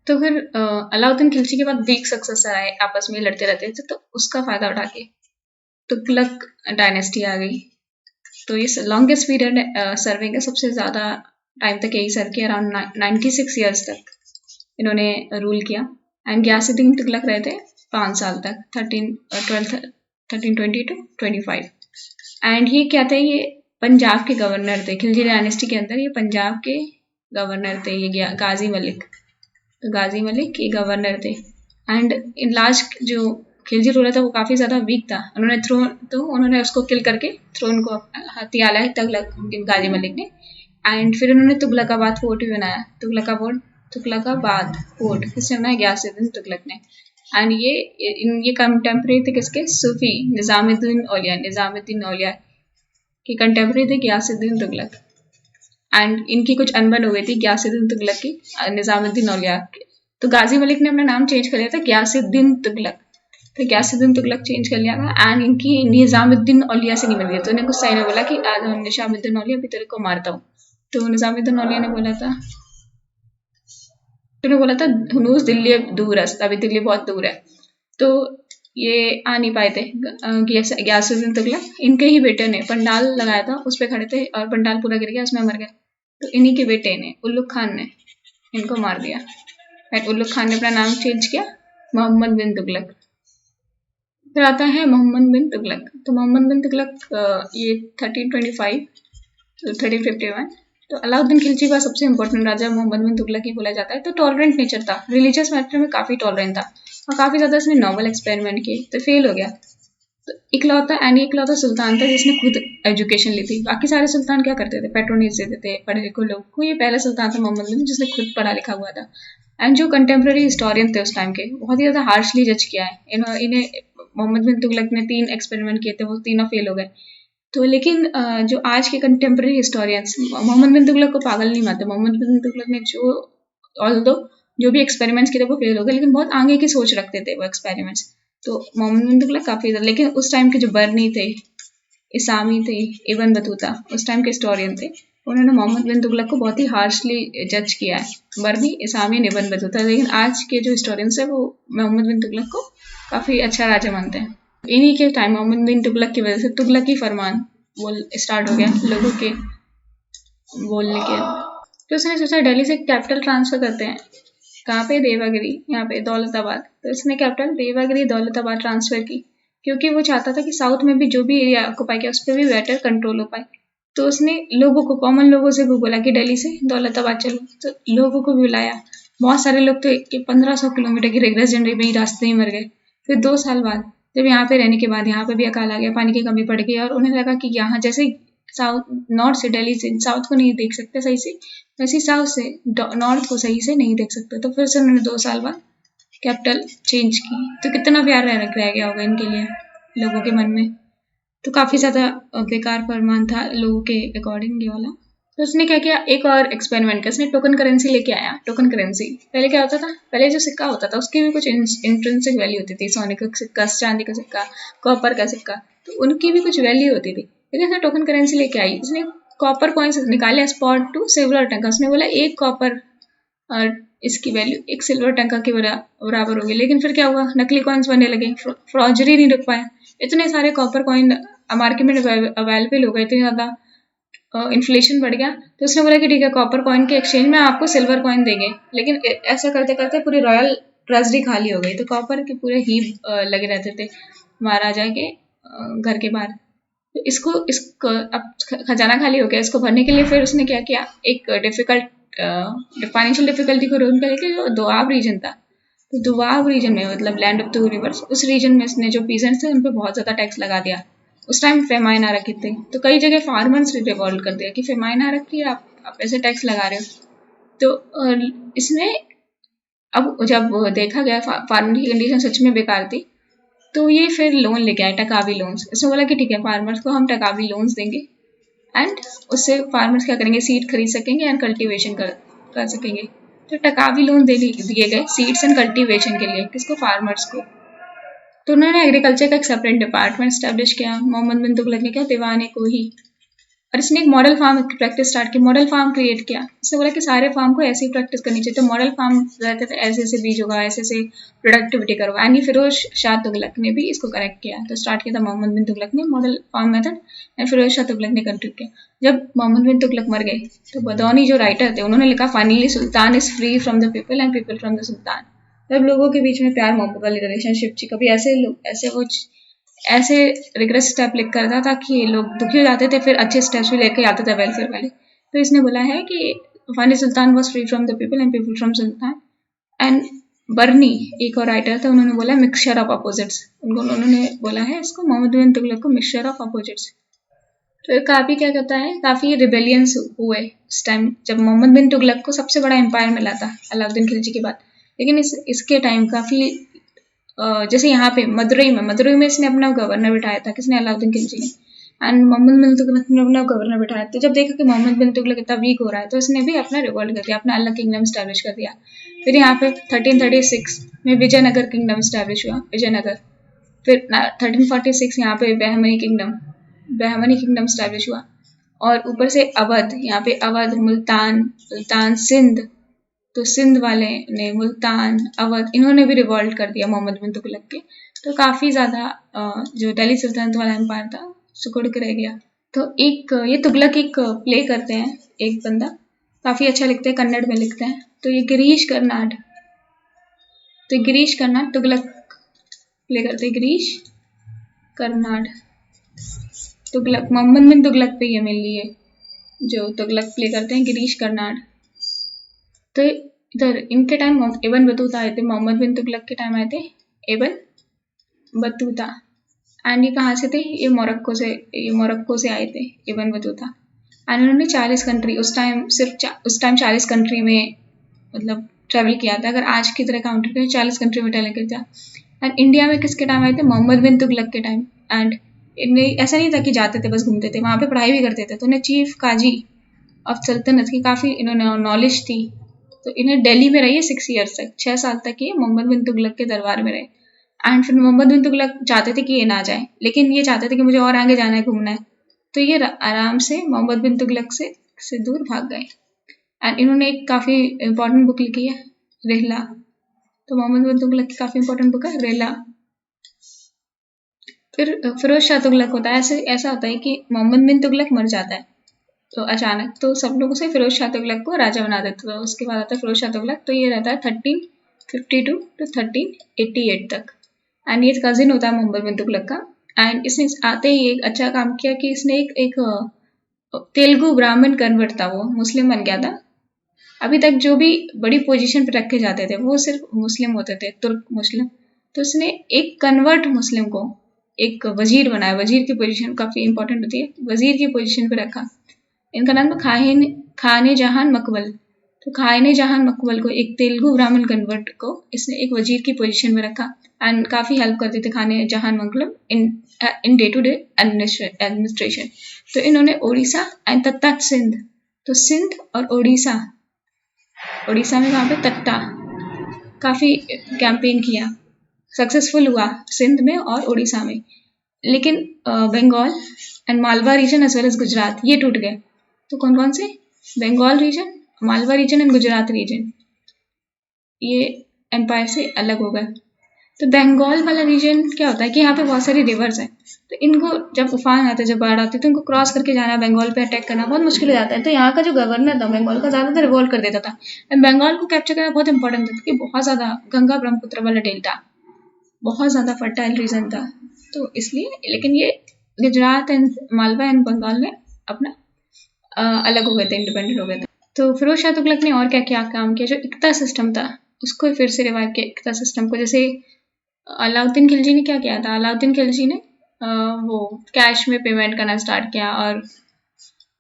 तो फिर अलाउद्दीन खिलजी के बाद ग्रीक सक्सेसर आए, आपस में लड़ते रहते थे, तो उसका फायदा उठा के तुगलक डायनेस्टी आ गई। तो ये लॉन्गेस्ट पीरियड सर्विंग है, सबसे ज़्यादा टाइम तक यही सर्व किया, अराउंड 96 ईयर्स तक इन्होंने रूल किया। एंड गयासुद्दीन तुगलक रहे थे 5 साल तक, 1320 to 25। एंड ये क्या थे, ये पंजाब के गवर्नर थे, खिलजी डायनेस्टी के अंदर ये पंजाब के गवर्नर थे, ये गाजी मलिक। तो गाजी मलिक ये गवर्नर थे। एंड इन लास्ट जो खिलजी रूलर था वो काफ़ी ज़्यादा वीक था, उन्होंने उसको किल करके थ्रोन को हथिया लिया तुगलक गाजी मलिक ने। एंड फिर उन्होंने तुगलकाबाद फोर्ट भी बनाया, तुगलकाबाद फोर्ट किसने बनाया, गयासुद्दीन तुगलक ने। एंड ये कंटेम्प्रेरी थे किसके, सूफी निज़ामुद्दीन औलिया के कंटेम्प्रेरी थे गयासुद्दीन तुगलक। एंड इनकी कुछ अनबन हो गई थी गयासुद्दीन तुगलक की निज़ामुद्दीन औलिया के। तो गाजी मलिक ने अपना नाम चेंज कर लिया था गयासुद्दीन तुगलक, तो गयासुद्दीन तुगलक चेंज कर लिया था। एंड इनकी निज़ामुद्दीन औलिया से नहीं मिल गया, तो उन्हें कुछ साइड में बोला कि निज़ामुद्दीन औलिया अभी तेरे को मारता हूँ। तो निज़ामुद्दीन औलिया ने बोला था, हुनूस दिल्ली दूर है, अभी दिल्ली बहुत दूर है, तो ये आ नहीं पाए थे गयासुद्दीन तुगलक। इनके ही बेटे ने पंडाल लगाया था, उस पर खड़े थे और पंडाल पूरा गिर गया, उसमें मर गए। तो इन्हीं के बेटे ने उल्लुग खान ने इनको मार दिया। उल्लुग खान ने अपना नाम चेंज किया मोहम्मद बिन तुगलक। फिर आता है मोहम्मद बिन तुगलक। तो मोहम्मद बिन तुगलक ये 1325 to 1351। तो अलाउद्दीन खिलजी का सबसे इंपॉर्टेंट राजा मोहम्मद बिन तुगलक ही बोला जाता है। तो टॉलरेंट नेचर था, रिलीजियस मैटर में काफ़ी टॉलरेंट था और काफ़ी ज़्यादा इसने नॉवल एक्सपेरिमेंट किए, तो फेल हो गया। तो इकलौता सुल्तान था जिसने खुद एजुकेशन ली थी। बाकी सारे सुल्तान क्या करते थे, पेट्रोनेज देते थे पढ़े लिखे लोग को। ये पहला सुल्तान था मोहम्मद बिन जिसने खुद पढ़ा लिखा हुआ था। एंड जो कंटेम्प्रेरी हिस्टोरियन थे उस टाइम के, बहुत ही ज़्यादा हार्शली जज किया है इन्हें। मोहम्मद बिन तुगलक ने 3 एक्सपेरिमेंट किए थे, वो तीनों फेल हो गए। तो लेकिन जो आज के कंटेम्प्रेरी हिस्टोरियंस मोहम्मद बिन तुगलक को पागल नहीं मानते। मोहम्मद बिन तुगलक ने जो भी एक्सपेरिमेंट्स किए थे वो फेल हो गए, लेकिन बहुत आगे की सोच रखते थे वो एक्सपेरिमेंट्स। तो मोहम्मद बिन तुगलक काफ़ी ज़्यादा, लेकिन उस टाइम के जो बर्नी थे, इसामी थे, इब्न बतूता उस टाइम के हिस्टोरियन थे, उन्होंने मोहम्मद बिन तुगलक को बहुत ही हार्शली जज किया है, बर्नी, इसामी, इब्न बतूता। लेकिन आज के जो हिस्टोरियंस है वो मोहम्मद बिन तुगलक को काफ़ी अच्छा राजा मानते हैं। इन्हीं के टाइम मोहम्मद बिन तुगलक की वजह से तुगलकी फरमान बोल स्टार्ट हो गया लोगों के बोलने के। तो उसने सोचा दिल्ली से कैपिटल ट्रांसफर करते हैं, कहाँ पे, देवागिरी, यहाँ पे दौलताबाद। तो इसने कैपिटल देवागिरी दौलताबाद ट्रांसफर की, क्योंकि वो चाहता था कि साउथ में भी जो भी एरिया ऑक्यूपाई किया उस पर भी बेटर कंट्रोल हो पाए। तो उसने लोगों को, कॉमन लोगों से भी बोला कि दिल्ली से दौलताबाद चलो, तो लोगों को भी बुलाया। बहुत सारे लोग थे कि 1500 किलोमीटर की रेगुलर जर्नी में ही रास्ते में मर गए। फिर 2 साल बाद जब यहाँ पे रहने के बाद यहाँ पे भी अकाल आ गया, पानी की कमी पड़ गई, और उन्हें लगा कि यहाँ जैसे साउथ नॉर्थ से, दिल्ली से साउथ को नहीं देख सकते सही से, वैसे साउथ से नॉर्थ को सही से नहीं देख सकते। तो फिर से उन्होंने 2 साल बाद कैपिटल चेंज की। तो कितना प्यार रह गया होगा इनके लिए लोगों के मन में। तो काफ़ी ज़्यादा बेकार फरमान था लोगों के अकॉर्डिंग ये वाला। तो उसने क्या किया, एक और एक्सपेरिमेंट किया, उसने टोकन करेंसी लेके आया। टोकन करेंसी पहले क्या होता था, पहले जो सिक्का होता था उसकी भी कुछ इंट्रिंसिक वैल्यू होती थी, सोने का सिक्का, चांदी का सिक्का, कॉपर का सिक्का, तो उनकी भी कुछ वैल्यू होती थी। लेकिन उसने टोकन करेंसी लेके आई, उसने कॉपर कॉइन्स निकाले स्पॉट टू सिल्वर टंका। उसने बोला 1 कॉपर और इसकी वैल्यू 1 सिल्वर टंका के बराबर होगी। लेकिन फिर क्या हुआ, नकली कॉइन्स बनने लगे, फ्रॉजरी नहीं रुक पाया, इतने सारे कॉपर कॉइन मार्केट में अवेलेबल हो गए, इतने ज़्यादा इन्फ्लेशन बढ़ गया। तो उसने बोला कि ठीक है, कॉपर कॉइन के एक्सचेंज में आपको सिल्वर कॉइन देंगे। लेकिन ऐसा करते करते पूरी रॉयल ट्रेजरी खाली हो गई, तो कॉपर के पूरे हीप लगे रहते थे महाराजा के घर के बाहर। तो इसको अब खजाना खाली हो गया, इसको भरने के लिए फिर उसने क्या किया, एक फाइनेंशियल डिफिकल्टी को रूल करके जो दोआब रीजन था, तो दोआब रीजन में मतलब लैंड ऑफ 2 रिवर्स, उस रीजन में इसने जो पीजेंट्स थे उन पर बहुत ज़्यादा टैक्स लगा दिया। उस टाइम फेमाइन आ रखी थी, तो कई जगह फार्मर्स ने रिवॉल्ट कर दिया कि फेमाइन आ रखी है, आप ऐसे टैक्स लगा रहे हो। तो इसने अब जब देखा गया फार्मर की कंडीशन सच में बेकार थी, तो ये फिर लोन लेके आए, टकावी लोन्स। इसने बोला कि ठीक है, फार्मर्स को हम टकावी लोन्स देंगे एंड उससे फार्मर्स क्या करेंगे, सीड खरीद सकेंगे एंड कल्टीवेशन कर सकेंगे। तो टकावी लोन दिए गए सीड्स एंड कल्टीवेशन के लिए, किसको, फार्मर्स को। तो उन्होंने एग्रीकल्चर का एक सेपरेट डिपार्टमेंट स्टैब्लिश किया। मोहम्मद बिन तुगलक ने क्या, दीवाने को ही और इसने एक मॉडल फार्म की प्रैक्टिस स्टार्ट की, मॉडल फार्म क्रिएट किया। इसने बोला कि सारे फार्म को ऐसी प्रैक्टिस करनी चाहिए। तो मॉडल फार्म रहते थे, ऐसे ऐसे बीज होगा, ऐसे ऐसे प्रोडक्टिविटी करोगा। एंड फिरोज शाह तुगलक ने भी इसको करेक्ट किया। तो स्टार्ट किया था मोहम्मद बिन तुगलक ने model farm method, and Firoz Shah Tughlaq ने कंट्रीब्यूट किया। जब मोहम्मद बिन तुगलक मर गए तो बदौनी जो राइटर थे उन्होंने लिखा, finally Sultan is free from the people and people from the sultan. जब लोगों के बीच में प्यार मोहब्बत वाली रिलेशनशिप थी, कभी ऐसे लोग ऐसे रिग्रेस स्टेप लिख करता था कि लोग दुखी हो जाते थे, फिर अच्छे स्टेप्स भी लेके आते थे वेलफेयर वाले। तो इसने बोला है कि finally sultan was free from the people and people from sultan. And Barani एक और राइटर था, उन्होंने बोला मिक्सचर ऑफ अपोजिट्स। उन्होंने बोला है इसको, मोहम्मद बिन तुगलक को, मिक्सचर ऑफ अपोजिट्स। तो काफ़ी क्या कहता है, काफ़ी रिबेलियंस हुए उस टाइम जब मोहम्मद बिन तुगलक को सबसे बड़ा एम्पायर मिला था अलाउद्दीन खिलजी के बाद। लेकिन इसके टाइम काफ़ी जैसे यहाँ पे मदुरई में इसने अपना गवर्नर बिठाया था, किसने, अलाउद्दीन खिलजी ने। एंड मोहम्मद बिन तुगलक ने अपना गवर्नर बिठाया। तो जब देखा कि मोहम्मद बिन तुगलक इतना वीक हो रहा है तो इसने भी अपना रिवॉल्ट कर दिया, अपना अलग किंगडम स्टैब्लिश कर दिया। फिर यहाँ पे 1336 में विजयनगर किंगडम स्टैब्लिश हुआ, विजयनगर। फिर 1346 यहाँ पे बहमनी किंगडम स्टैब्लिश हुआ। और ऊपर से अवध, यहाँ पे अवध, मुल्तान, सिंध। तो सिंध वाले ने, मुल्तान, अवध, इन्होंने भी रिवॉल्ट कर दिया मोहम्मद बिन तुगलक के। तो काफ़ी ज़्यादा जो दिल्ली सल्तनत वाला एम्पायर था सिकुड़ के रह गया। तो ये तुगलक एक प्ले करते हैं, एक बंदा काफ़ी अच्छा लिखते हैं, कन्नड़ में लिखते हैं। तो ये गिरीश कर्नाड तुगलक प्ले करते हैं, गिरीश कर्नाड तुगलक, मोहम्मद बिन तुगलक पे ये मिल लिए जो तुगलक प्ले करते हैं, गिरीश कर्नाड। तो इधर इनके टाइम इब्न बतूता आए थे, मोहम्मद बिन तुगलक के टाइम आए थे इब्न बतूता। एंड ये कहाँ से थे, ये मोरक्को से आए थे इब्न बतूता। एंड उन्होंने 40 कंट्री, उस टाइम 40 कंट्री में मतलब ट्रैवल किया था। अगर आज की तरह काउंट करें 40 कंट्री में ट्रैवल किया था। एंड इंडिया में किसके टाइम आए थे, मोहम्मद बिन तुगलक के टाइम। एंड इन्हें ऐसा नहीं था कि जाते थे बस घूमते थे, वहाँ पे पढ़ाई भी करते थे। तो उन्हें चीफ काजी ऑफ सल्तनत की काफ़ी इन्होंने नॉलेज थी। तो इन्हें दिल्ली में रही 6 ईयर्स तक, 6 साल तक ये मोहम्मद बिन तुगलक के दरबार में रहे। एंड फिर मोहम्मद बिन तुगलक चाहते थे कि ये ना जाए, लेकिन ये चाहते थे कि मुझे और आगे जाना है, घूमना है। तो ये आराम से मोहम्मद बिन तुगलक से दूर भाग गए। एंड इन्होंने एक काफ़ी इंपॉर्टेंट बुक लिखी है, रेहला। तो मोहम्मद बिन तुगलक की काफ़ी इंपॉर्टेंट बुक है रेहला। फिर फिरोज शाह तुगलक होता है। ऐसा होता है कि मोहम्मद बिन तुगलक मर जाता है तो अचानक, तो सब लोगों से फिरोज शाह तुगलक को राजा बना देते। तो उसके बाद आता है फिरोज शाह तुगलक। तो ये रहता है 1352 टू 1388 तक। एंड ये कजिन होता है मोहम्मद बिन तुगलक का। एंड इसने आते ही एक अच्छा काम किया कि इसने एक तेलुगु ब्राह्मण कन्वर्ट था, वो मुस्लिम बन गया था। अभी तक जो भी बड़ी पोजीशन पे रखे जाते थे वो सिर्फ मुस्लिम होते थे, तुर्क मुस्लिम। तो उसने एक कन्वर्ट मुस्लिम को एक वजीर बनाया। वजीर की पोजीशन काफ़ी इंपॉर्टेंट होती है, वजीर की पोजीशन पे रखा। इनका नाम था खाने जहान मकबल। तो खाने जहान मकबल को, एक तेलुगु ब्राह्मण कन्वर्ट को, इसने एक वजीर की पोजीशन में रखा। एंड काफ़ी हेल्प करते थे Khan e Jahan Maqbul in day to day administration. तो इन्होंने उड़ीसा एंड तत्ता सिंध, तो सिंध और उड़ीसा में वहाँ पे तट्टा काफ़ी कैंपेन किया, सक्सेसफुल हुआ सिंध में और उड़ीसा में। लेकिन Bengal and Malwa region as well as Gujarat ये टूट गए। तो कौन कौन से, Bengal region, Malwa region and Gujarat region, ये एम्पायर से अलग हो गए। तो बंगाल वाला रीजन क्या होता है कि यहाँ पे बहुत सारी रिवर्स हैं। तो इनको जब उफान आता है, जब बाढ़ आती है, तो इनको क्रॉस करके जाना, बंगाल पे अटैक करना बहुत मुश्किल हो जाता है। तो यहाँ का जो गवर्नर था बंगाल का, ज़्यादातर रिवॉल्ट कर देता था। बंगाल को कैप्चर करना बहुत इंपॉर्टेंट था क्योंकि बहुत ज़्यादा गंगा ब्रह्मपुत्र वाला डेल्टा बहुत ज़्यादा फर्टाइल रीजन था, तो इसलिए। लेकिन ये गुजरात एंड मालवा एंड बंगाल ने अपना अलग हो गए थे, इंडिपेंडेंट हो गए थे। तो फिरोज शाह तुगलक ने और क्या क्या काम किया, जो इक्ता सिस्टम था उसको फिर से रिवाइव किया, इक्ता सिस्टम को। जैसे अलाउद्दीन खिलजी ने क्या किया था, अलाउद्दीन खिलजी ने वो कैश में पेमेंट करना स्टार्ट किया,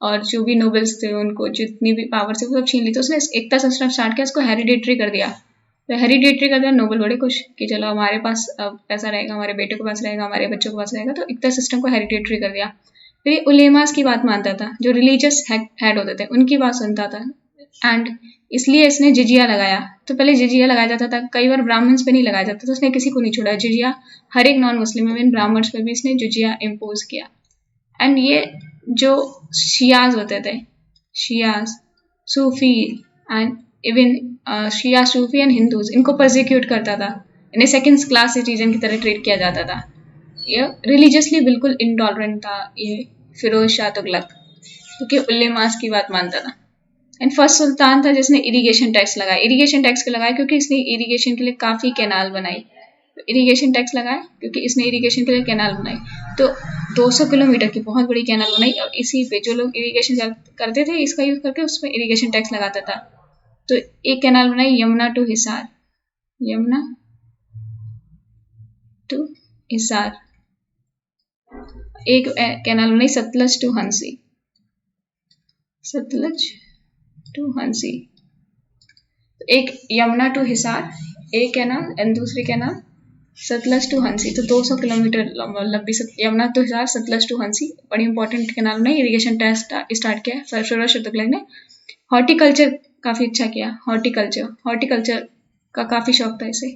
और जो भी नोबल्स थे उनको जितनी भी पावर से वो सब छीन ली। तो उसने इक्ता सिस्टम स्टार्ट किया, उसको हेरिडेटरी कर दिया। तो हेरिडेटरी कर दिया, नोबल बड़े खुश कि चलो हमारे पास पैसा रहेगा, हमारे बेटे के पास रहेगा, हमारे बच्चों के पास रहेगा। तो इक्ता सिस्टम को हेरिडेटरी कर दिया। फिर ये उलेमास की बात मानता था, जो रिलीजियस हेड होते थे उनकी बात सुनता था। एंड इसलिए इसने जिजिया लगाया। तो पहले जिजिया लगाया जाता था, कई बार ब्राह्मण्स पे नहीं लगाया जाता, तो उसने किसी को नहीं छोड़ा जिजिया। हर एक नॉन मुस्लिम इवन ब्राह्मण्स पे भी इसने जिजिया इम्पोज किया। एंड ये जो शियाज होते थे, Shias, Sufi and even Shia, Sufi and Hindus, इनको प्रोसिक्यूट करता था, इन्हें सेकंड क्लास सिटीजन की तरह ट्रीट किया जाता था। ये रिलीजियसली बिल्कुल इंटॉलरेंट था ये फिरोज शाह तुगलक, क्योंकि उल्लेमास की बात मानता था। एंड फर्स्ट सुल्तान था जिसने इरिगेशन टैक्स लगाया। इरिगेशन टैक्स क्यों लगाया? क्योंकि इसने इरिगेशन के लिए काफ़ी कैनाल बनाई। इरिगेशन टैक्स लगाया क्योंकि इसने इरिगेशन के लिए कैनाल बनाई। तो 200 किलोमीटर की बहुत बड़ी कैनाल बनाई, और इसी पे जो लोग इरिगेशन करते थे इसका यूज़ करके उसमें इरिगेशन टैक्स लगाता था। तो एक कैनाल बनाई यमुना टू हिसार, यमुना टू हिसार। एक कैनाल बनाई सतलज टू हंसी, सतलज टू हंसी। एक यमुना टू हिसार एक कैनाल, एंड दूसरी कैनाल सतलज टू हंसी। तो 200 किलोमीटर लंबी यमुना टू हिसार, सतलज टू हंसी, बड़ी इंपॉर्टेंट कैनाल बनाई। इरिगेशन टैक्स स्टार्ट किया फिरोज शाह तुगलक ने। हॉर्टिकल्चर काफ़ी अच्छा किया, हॉर्टिकल्चर का काफ़ी शौक था इसे,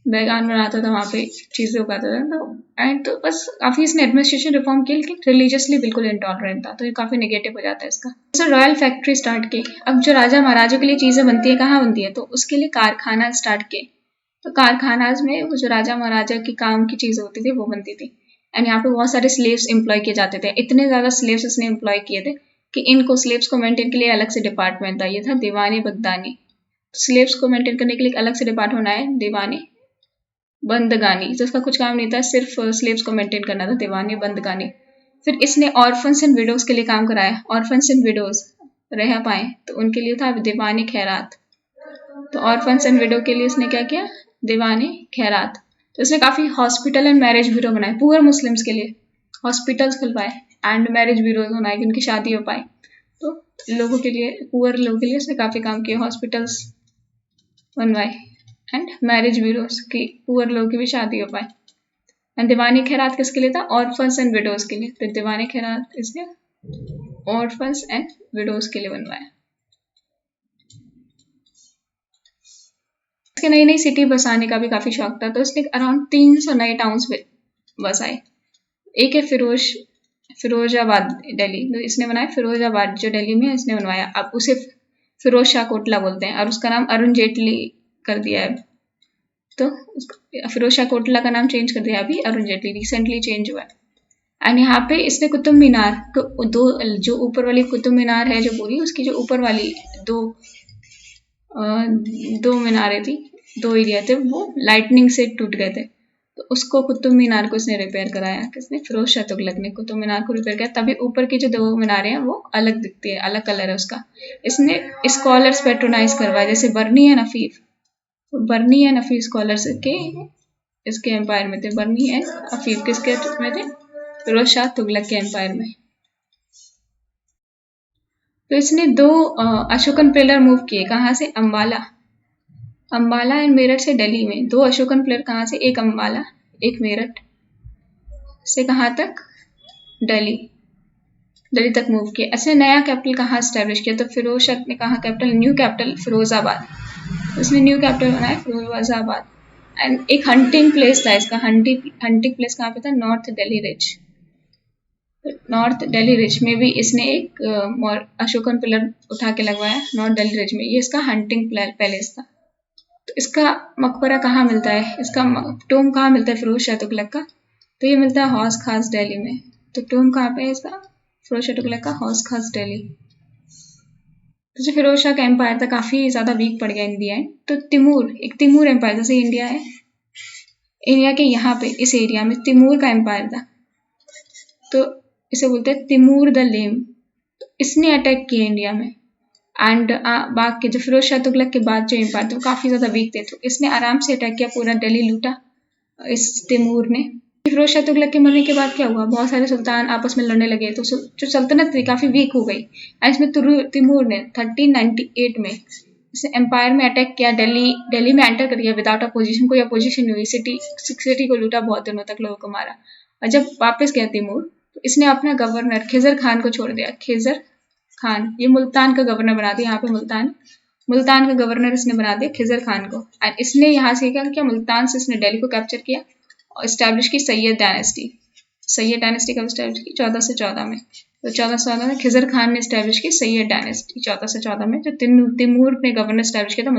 बैगान बनाता था, वहाँ पे चीज़ें उगाता था। तो एंड तो बस काफ़ी इसने एडमिनिस्ट्रेशन रिफॉर्म की, लेकिन रिलीजियसली बिल्कुल इंटॉलरेंट था, तो ये काफ़ी नेगेटिव हो जाता है इसका। सर रॉयल फैक्ट्री स्टार्ट की। अब जो राजा महाराजों के लिए चीज़ें बनती है कहाँ बनती है? तो उसके लिए कारखाना स्टार्ट किए। तो कारखानाज में वो जो राजा महाराजा की काम की चीज़ें होती थी वो बनती थी। एंड यहाँ पे बहुत सारे स्लेव्स एम्प्लॉय किए जाते थे। इतने ज़्यादा स्लेव्स इसने एम्प्लॉय किए थे कि इनको स्लेव्स को मेंटेन के लिए अलग से डिपार्टमेंट था, ये था दीवानी बगदानी। स्लेव्स को मेंटेन करने के लिए अलग से डिपार्टमेंट आया, दीवानी बंदगानी। तो उसका कुछ काम नहीं था, सिर्फ स्लेव्स को मेंटेन करना था, दीवानी बंदगानी। फिर इसने ऑर्फन्स एंड विडोज के लिए काम कराया। ऑर्फन्स एंड विडोज रह पाए तो उनके लिए था दीवानी खैरात। तो ऑर्फन्स एंड विडो के लिए इसने क्या किया? दीवानी खैरात। तो इसने काफ़ी हॉस्पिटल एंड मैरिज ब्यूरो बनाए पुअर मुस्लिम्स के लिए, हॉस्पिटल्स खुलवाए एंड मैरिज ब्यूरोज बनाए कि उनकी शादी हो पाए। तो लोगों के लिए, पुअर लोगों के लिए इसने काफ़ी काम किया, हॉस्पिटल्स बनवाए एंड मैरिज ब्यूरोज की पुअर लोगों की भी शादी हो पाए। एंड दीवानी खैरात किसके लिए था? ऑर्फन्स एंड विडोज के लिए। तो दीवानी खैरात इसने ऑर्फन्स एंड विडोज के लिए बनवाया। इसके नई नई सिटी बसाने का भी काफ़ी शौक था, तो इसने अराउंड 300 नए टाउन्स बसाए। एक है फिरोजाबाद दिल्ली, तो इसने बनाया फिरोजाबाद जो दिल्ली में इसने बनवाया। अब उसे फिरोज शाह कोटला बोलते हैं और उसका नाम अरुण जेटली कर दिया है। तो फिरोज शाह कोटला का नाम चेंज कर दिया अभी, अरुण जेटली, रिसेंटली चेंज हुआ है। एंड यहाँ पे इसने कुतुब मीनार दो, जो ऊपर वाली कुतुब मीनार है जो पूरी, उसकी जो ऊपर वाली दो मीनारें थी, दो एरिया थे, वो लाइटनिंग से टूट गए थे। तो उसको कुतुब मीनार को इसने रिपेयर कराया, किसने? फिरोज शाह तुगलक ने कुतुब मीनार को रिपेयर किया, तभी ऊपर की जो दो मीनारें हैं वो अलग दिखती है, अलग कलर है उसका। इसने स्कॉलर्स पेट्रोनाइज करवाया, जैसे बर्नी है नफीफ, बर्नी एंड अफीफ स्कॉलर्स के इसके एम्पायर में थे। बर्नी एंड अफीफ किसके में थे? फिरोज शाह तुगलक के एम्पायर में। तो इसने 2 अशोकन पिलर मूव किए, कहाँ से? अंबाला, अंबाला एंड मेरठ से दिल्ली में 2 अशोकन पिलर, कहाँ से? एक अंबाला एक मेरठ से, कहाँ तक? दिल्ली, दिल्ली तक मूव किया। इसने नया कैपिटल कहाँ स्टैब्लिश किया? तो फिरोज शाह ने कहा कैपिटल, न्यू कैपिटल फिरोजाबाद, उसने न्यू कैपिटल बनाया फिरोजाबाद। एंड एक हंटिंग प्लेस था इसका, हंटिंग प्लेस कहाँ पे था? North Delhi ridge, north Delhi ridge में भी इसने एक अशोकन पिलर उठा के लगवाया नॉर्थ दिल्ली रिज में, ये इसका हंटिंग पैलेस था। तो इसका मकबरा कहाँ मिलता है? इसका टोम कहाँ मिलता है फिरोज शाह तुगलक का? तो ये मिलता है हौस खास दिल्ली में। तो टोम कहाँ पे है इसका? फिरोज शाह तुगलक का हौस खास दिल्ली। तो जो फिरोज शाह का एम्पायर था काफ़ी ज़्यादा वीक पड़ गया इन दी एंड। तो तिमूर एम्पायर, जैसे इंडिया है, इंडिया के यहाँ पे इस एरिया में तिमूर का एम्पायर था, तो इसे बोलते हैं तिमूर द लेम। तो इसने अटैक किया इंडिया में। एंड बाकी जो फिरोज शाह तुगलक के बाद जो एम्पायर थे वो काफ़ी ज़्यादा वीक थे, तो इसने आराम से अटैक किया, पूरा दिल्ली लूटा इस तिमूर ने। फिरोज शाह तुगलक के मरने के बाद क्या हुआ? बहुत सारे सुल्तान आपस में लड़ने लगे, तो जो सल्तनत थी काफ़ी वीक हो गई। एंड इसमें तिमूर ने 1398 में इसने एम्पायर में अटैक किया, दिल्ली में एंटर कर गया विदाउट अपोजिशन, कोई अपोजिशन नहीं हुई, सिटी को लूटा, बहुत दिनों तक लोगों को मारा। और जब वापस गया तिमूर तो इसने अपना गवर्नर खिजर खान को छोड़ दिया, खिजर खान, ये मुल्तान का गवर्नर बना दिया, यहाँ पे मुल्तान का गवर्नर इसने बना दिया खिजर खान को। एंड इसने यहाँ से क्या किया? मुल्तान से इसने दिल्ली को कैप्चर किया और इस्टेब्लिश की सैयद डायनेस्टी कब इस्टेब्लिश की? 1414 में। तो 1414 में खिजर खान ने स्टैब्लिश की सैयद डायनेस्टी 1414 में, जो तिमूर ने गवर्नर स्टैब्लिश किया था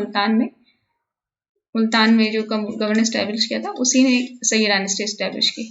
मुल्तान में जो गवर्नर स्टैब्लिश किया था उसी ने सैयद डायनेस्टी स्टैब्लिश की।